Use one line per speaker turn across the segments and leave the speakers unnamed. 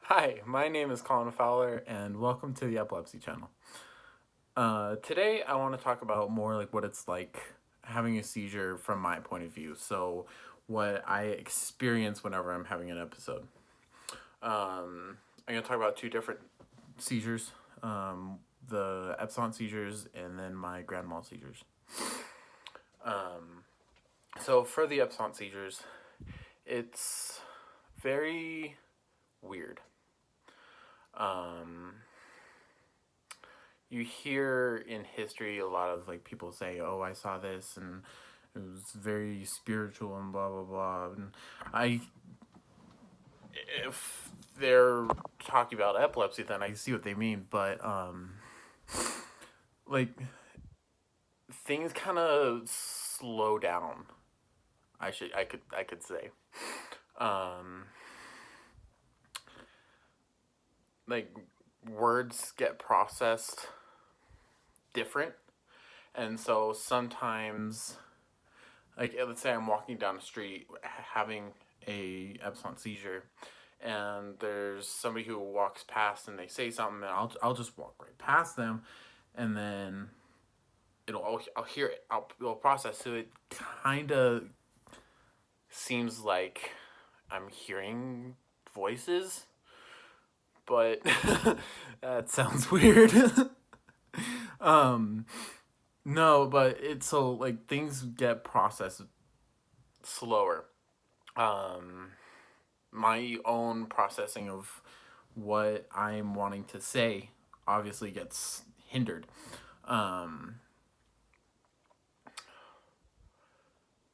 Hi, my name is Colin Fowler, and welcome to the Epilepsy Channel. Today, I want to talk about more like what it's like having a seizure from my point of view. So, what I experience whenever I'm having an episode. I'm going to talk about two different seizures, the Epsilon seizures and then my grand mal seizures. So, for the Epsilon seizures, it's very weird. Um, you hear in history a lot of like people say, "Oh, I saw this and it was very spiritual and blah blah blah." And I, if they're talking about epilepsy, then I see what they mean. But like things kind of slow down. I could say, um, like words get processed different, and so sometimes like let's say I'm walking down the street having a epsilon seizure, and there's somebody who walks past and they say something, and I'll just walk right past them, and then I'll hear it, it'll process. So it kind of seems like I'm hearing voices, but that sounds weird. um, no, but it's so like things get processed slower. Um, my own processing of what I'm wanting to say obviously gets hindered. Um,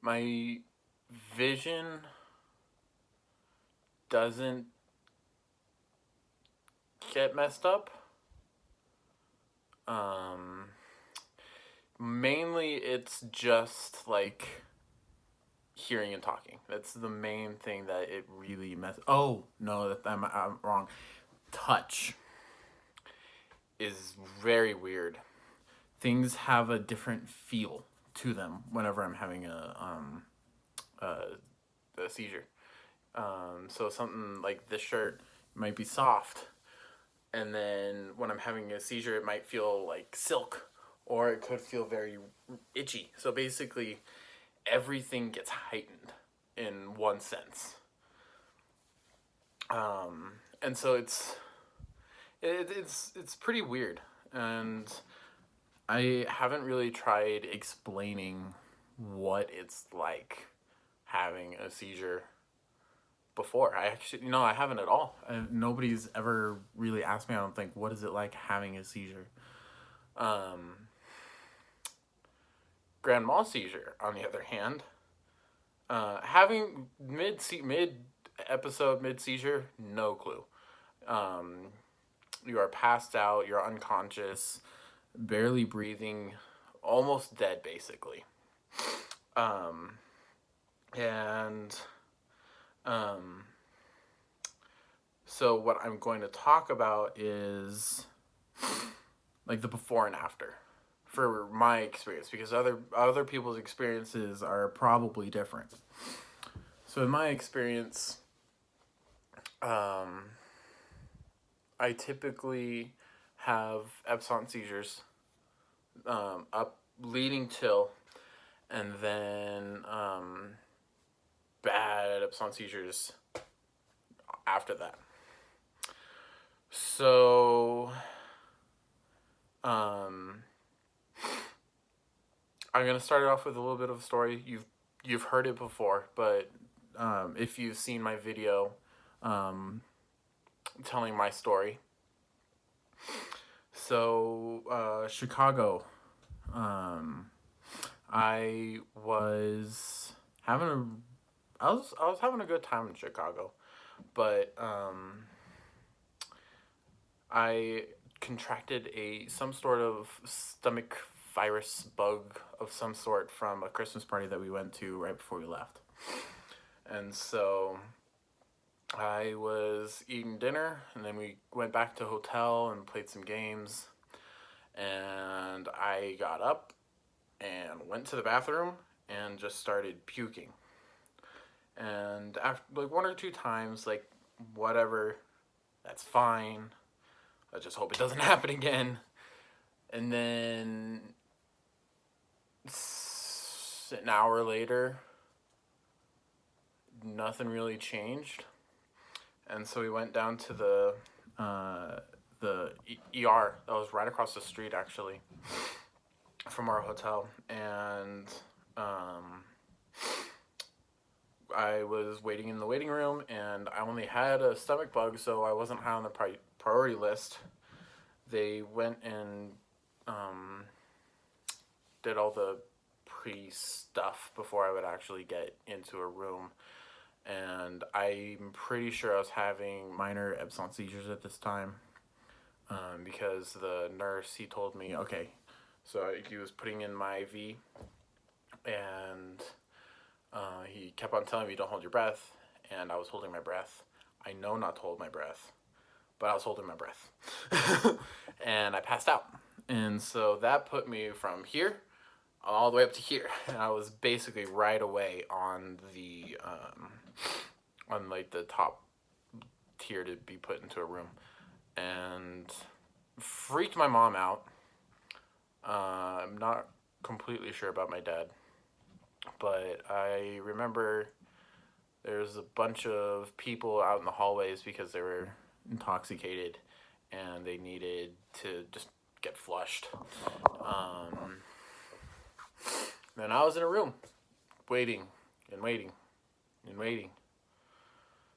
my vision doesn't get messed up. Um, Mainly, it's just like hearing and talking. That's the main thing that it really Oh no, I'm wrong. Touch is very weird. Things have a different feel to them whenever I'm having a seizure. So something like this shirt might be soft, and then when I'm having a seizure, it might feel like silk, or it could feel very itchy. So basically, everything gets heightened in one sense. And so it's pretty weird, and I haven't really tried explaining what it's like having a seizure before. I actually, no, I haven't at all. Nobody's ever really asked me, I don't think, what is it like having a seizure? Um, Grand mal seizure, on the other hand, having mid episode, mid seizure, no clue. Um, you are passed out, you're unconscious, barely breathing, almost dead, basically. Um, and um, so what I'm going to talk about is like the before and after for my experience, because other people's experiences are probably different. So in my experience, um, I typically have epsilon seizures, up leading till, and then bad epsilon seizures after that. So um, I'm gonna start it off with a little bit of a story. You've heard it before, but if you've seen my video um, telling my story, so Chicago, um, I was having a I was having a good time in Chicago, but I contracted a some sort of stomach virus bug of some sort from a Christmas party that we went to right before we left. And so I was eating dinner, and then we went back to a hotel and played some games. And I got up and went to the bathroom and just started puking. And after like one or two times, like whatever, That's fine. I just hope it doesn't happen again. And then an hour later, nothing really changed. And so we went down to the ER that was right across the street, actually, from our hotel. And um, I was waiting in the waiting room, and I only had a stomach bug, so I wasn't high on the priority list. They went and um, did all the pre stuff before I would actually get into a room. And I'm pretty sure I was having minor epsilon seizures at this time, because the nurse, he told me, okay, so he was putting in my IV, and he kept on telling me, don't hold your breath, and I was holding my breath. I know not to hold my breath, but I was holding my breath. And I passed out. And so that put me from here all the way up to here. And I was basically right away on the on like the top tier to be put into a room, and freaked my mom out. I'm not completely sure about my dad, but I remember there's a bunch of people out in the hallways because they were intoxicated and they needed to just get flushed. Then I was in a room waiting and waiting and waiting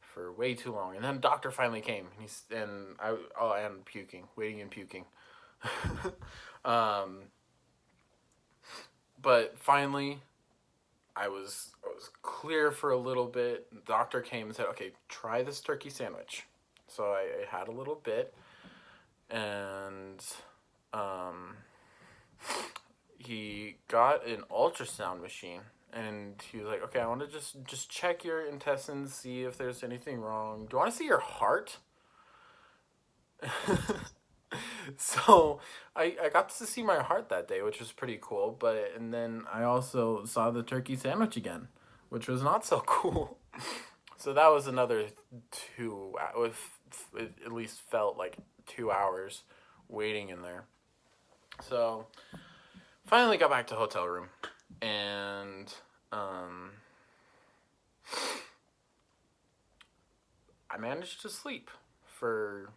for way too long, and then the doctor finally came, and puking, waiting and puking. um, but finally, I was clear for a little bit. The doctor came and said, "Okay, try this turkey sandwich." So I had a little bit, and um, he got an ultrasound machine, and he was like, "Okay, I want to just check your intestines, see if there's anything wrong. Do you want to see your heart?" So I got to see my heart that day, which was pretty cool. And then I also saw the turkey sandwich again, which was not so cool. So that was another it at least felt like 2 hours waiting in there. So finally got back to hotel room, and I managed to sleep for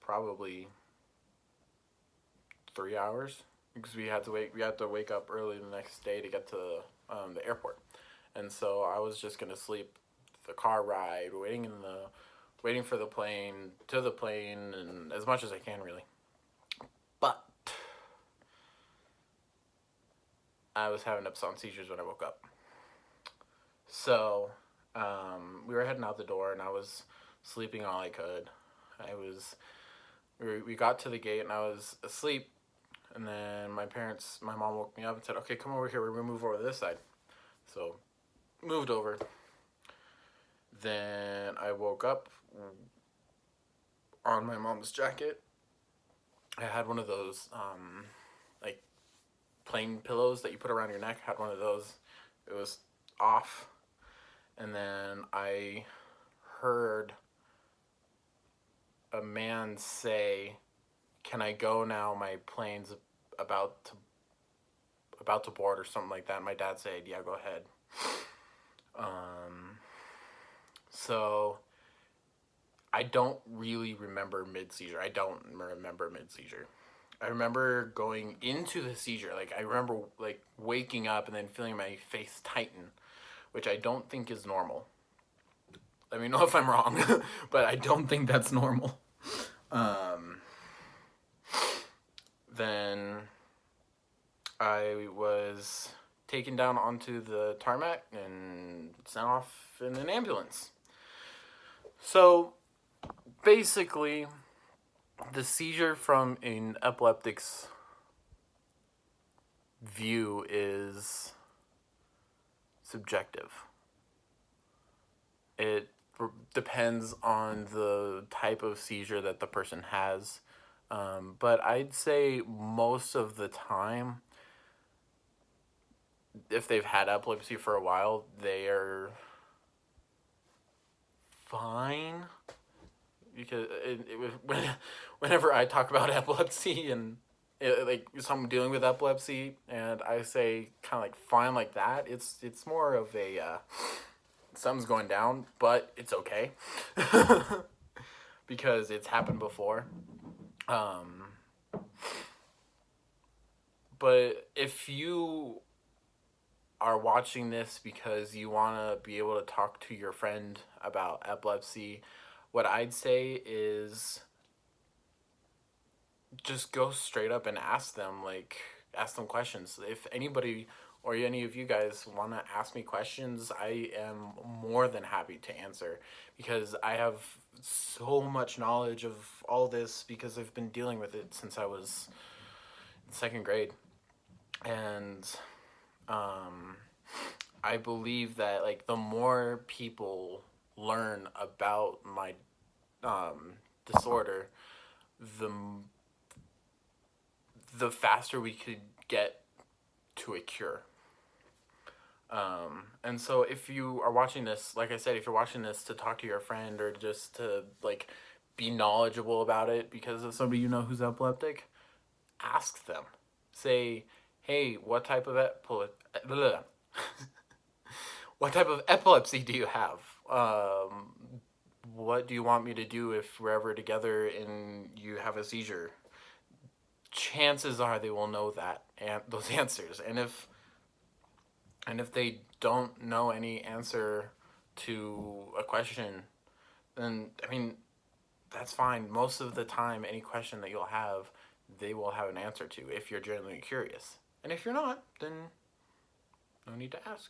probably 3 hours, because we had to wake up early the next day to get to the airport. And so I was just gonna sleep the car ride, waiting for the plane, to the plane, and as much as I can, really. But I was having epsilon seizures when I woke up. So we were heading out the door, and I was sleeping all I could. We got to the gate, and I was asleep. And then my mom woke me up and said, "Okay, come over here. We're gonna move over to this side." So moved over. Then I woke up on my mom's jacket. I had one of those like plain pillows that you put around your neck. I had one of those. It was off. And then I heard a man say, "Can I go now? My plane's about to board," or something like that. And my dad said, "Yeah, go ahead." So I don't really remember mid seizure. I don't remember mid seizure. I remember going into the seizure. Like, I remember like waking up and then feeling my face tighten, which I don't think is normal. Let me know if I'm wrong, but I don't think that's normal. Then I was taken down onto the tarmac and sent off in an ambulance. So basically, the seizure from an epileptic's view is subjective. It depends on the type of seizure that the person has. But I'd say most of the time, if they've had epilepsy for a while, they are fine. because whenever I talk about epilepsy and like someone dealing with epilepsy, and I say kind of like fine like that, it's more of a something's going down, but it's okay because it's happened before. Um, but if you are watching this because you want to be able to talk to your friend about epilepsy, what I'd say is just go straight up and ask them questions. If anybody or any of you guys want to ask me questions, I am more than happy to answer because I have so much knowledge of all this because I've been dealing with it since I was in second grade. And um, I believe that like the more people learn about my disorder, the the faster we could get to a cure. And so if you are watching this, like I said, if you're watching this to talk to your friend or just to like be knowledgeable about it because of somebody you know who's epileptic, ask them. Say, hey, what type of what type of epilepsy do you have? What do you want me to do if we're ever together and you have a seizure? Chances are they will know that and those answers. And if they don't know any answer to a question, then I mean that's fine. Most of the time, any question that you'll have, they will have an answer to if you're genuinely curious. And if you're not, then no need to ask.